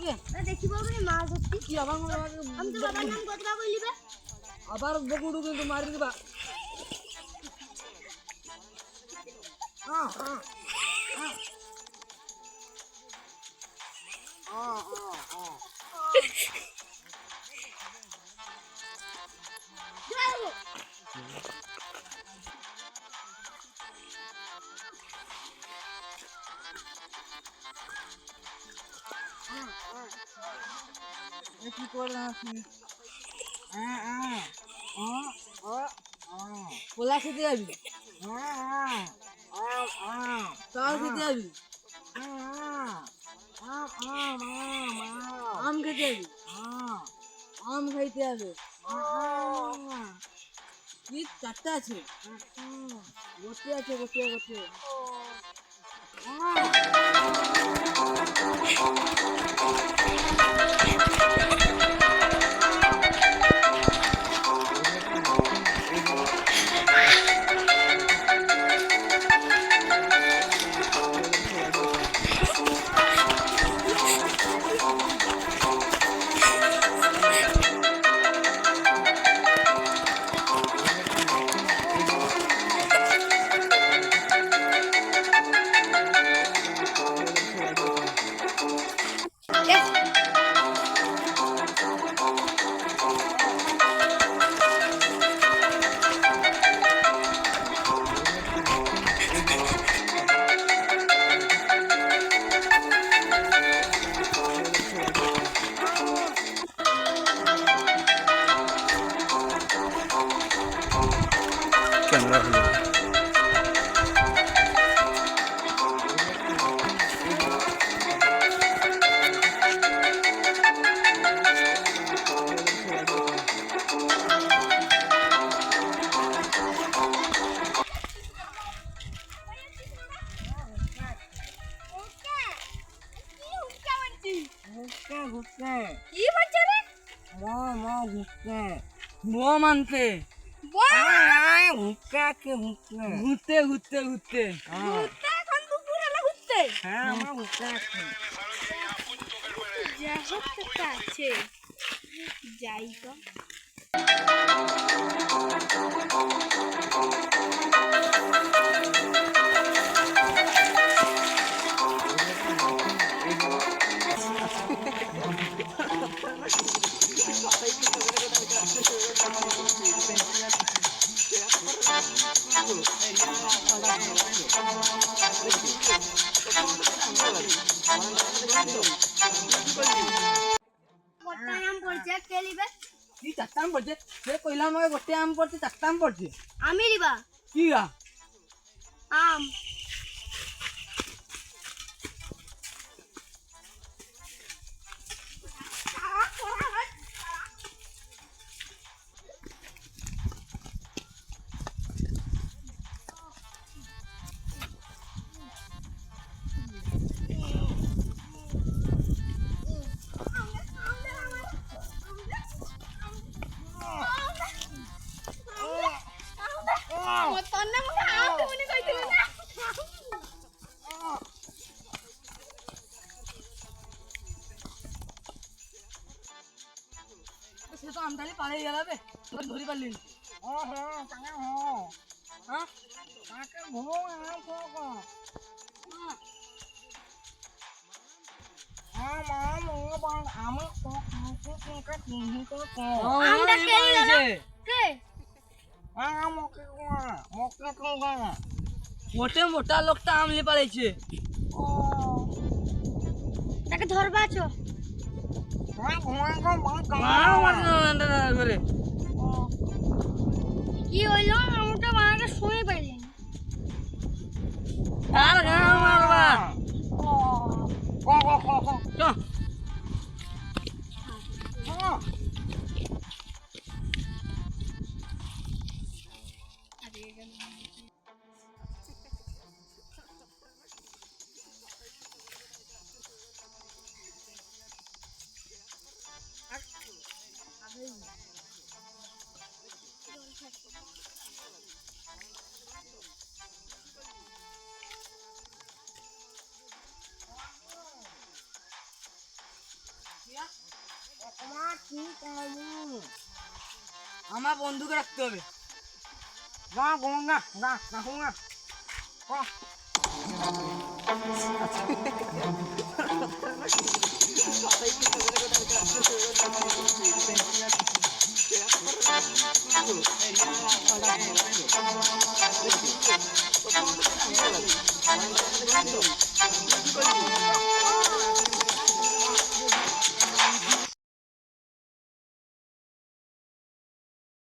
নাকি দেখি বাবু মাছ ধরছি কি আবার আমি তো বাবার নাম গোত্রা কইলিবে আবার বকুড়ু কিন্তু মারি দিবা কি করে পোলা খেতে যাবি চাল খেতে যাবি আম খেতে যাবি আম খাইতে যাবে কি চারটা আছে গোটে আছে গোটে গোটে ক্যামেরা হলো মানতে ঘুরতে ঘুরতে ঘুরতে যাই তো চারটা আম পড়ছে সে কইলাম আমাকে গোটে আম পড়ছে চারটা আম পড়ছে আমি লিবা কি গা আম সে তো আমদানি পালিয়ে গেলাবে ধরি পারলি মোটে মোটা লোকটা আমলি পালাইছে তাকে ধরবা আছো করে কি হইলো আমটা মাকে শুই পাইলেন আর মারবা আমার বন্ধুকে রাখতে হবে। না ঘুম না না না ঘুম না Thank you.